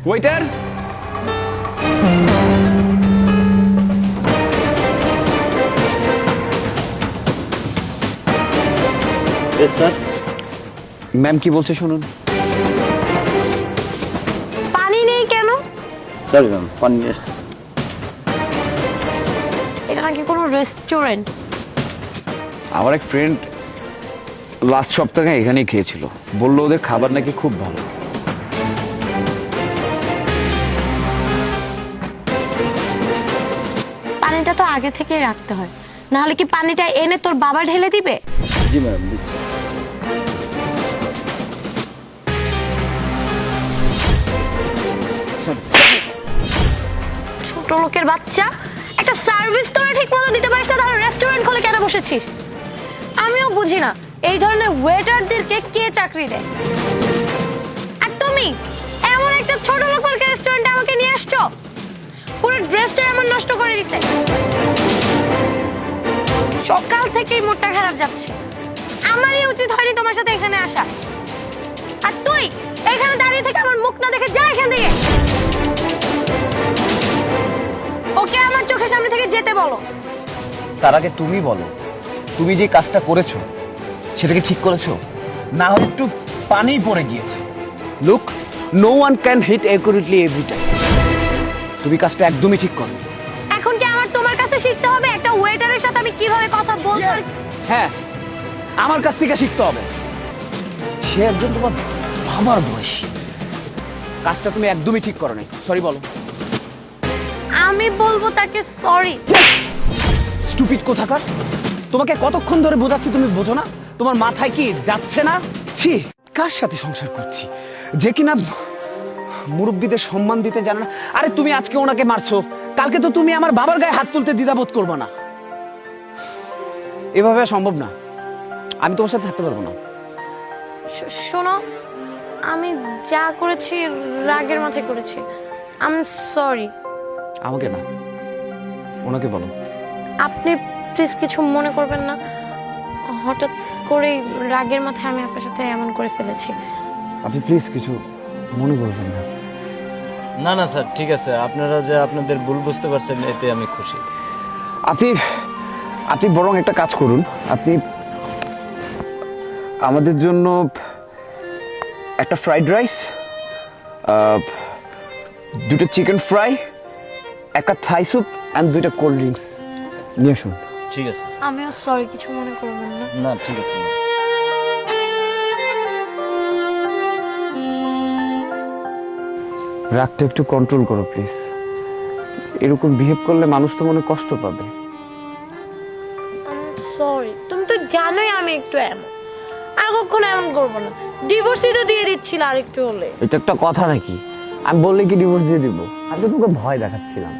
Waiter, sir. Ma'am কি বলছে শুনুন। পানি নেই কেন? সরি ম্যাম, পানি নিয়ে আসতেছি। এটা নাকি কোনো রেস্টুরেন্ট? আমার এক ফ্রেন্ড লাস্ট সপ্তাহে এখানেই খেয়েছিল, বললো ওদের খাবার নাকি খুব ভালো। পানিটা তো আগে থেকেই রাখতে হয়, নাহলে কি পানিটা এনে তোর বাবা ঢেলে দিবে? জি ম্যাম, দিচ্ছি। ছোট লোকের বাচ্চা, একটা সার্ভিস তোরা ঠিক মতো দিতে পারিস না, তাহলে রেস্টুরেন্ট খুলে কেন বসেছিস? আমিও বুঝি না এই ধরনের ওয়েটারদেরকে কে চাকরি দেয়। আর তুমি এমন একটা ছোট লোক মার্কা রেস্টুরেন্টে আমাকে নিয়ে আসছো, পুরো ড্রেসটা এমন নষ্ট করে দিছে। সকাল থেকেই মুডটা খারাপ যাচ্ছে, আমারই উচিত হয়নি তোমার সাথে এখানে আসা। আর তুই এখানে দাঁড়িয়ে থেকে আমার মুখ না দেখে যা এখান থেকে। ওকে আমার চোখের সামনে থেকে যেতে বলো। তার আগে তুমি বলো, তুমি যে কাজটা করেছো সেটাকে ঠিক করেছো? না হলে একটু পানি পড়ে গিয়েছে। Look, no one can hit accurately every time. তুমি কাজটা একদমই ঠিক করো। এখন কি আমার তোমার কাছে শিখতে হবে একটা ওয়েটারের সাথে আমি কিভাবে কথা বলবো? হ্যাঁ, আমার কাছ থেকে শিখতে হবে। সে একজন তোমার বাবার বয়স। কাজটা তুমি একদমই ঠিক করো নাই। সরি বলো। আমি বলবো তাকে সরি। স্টুপিড কোথাকার, তোমাকে কতক্ষণ ধরে বোঝাচ্ছি তুমি বোঝো না? তোমার মাথায় কি যাচ্ছে না? ছি, কার সাথে সংসার করছি যে কিনা মুরব্বীদের সম্মান দিতে জানে না। আরে তুমি আজকে ওনাকে মারছো, কালকে তো তুমি আমার বাবার গায়ে হাত তুলতে দ্বিধাবোধ করবে না। এভাবে সম্ভব না, আমি তোমার সাথে থাকতে পারবো না। শোনো, আমি যা করেছি রাগের মাথায় করেছি। I am sorry. আমাকে না, ওনাকে বলো। আপনি প্লিজ কিছু মনে করবেন না, হঠাৎ করে রাগের মাথায় আমি আপনার সাথে এমন করে ফেলেছি। আপনি প্লিজ কিছু মনে করবেন না। না না স্যার, ঠিক আছে। আপনারা যে আপনাদের ভুল বুঝতে পারছেন, এতে আমি খুশি। আপনি আপনি বরং একটা কাজ করুন, আপনি আমাদের জন্য একটা ফ্রাইড রাইস, দুটো চিকেন ফ্রাই, একটা থাই স্যুপ অ্যান্ড দুইটা কোল্ড ড্রিঙ্কস নিয়ে আসুন। ঠিক আছে। আমিও সরি, কিছু মনে করবেন না। না, ঠিক আছে। রাগটা একটু কন্ট্রোল করো প্লিজ। এরকম বিহেভ করলে মানুষ তো মনে কষ্ট পাবে। সরি, তুমি তো জানোই আমি একটু এমন, আর কখনো এমন করবো না। ডিভোর্সই তো দিয়ে দিচ্ছিল আর একটু হলে। এটা একটা কথা নাকি? আমি বললে কি ডিভোর্স দিয়ে দিব? আমি তো তোকে ভয় দেখাচ্ছিলাম।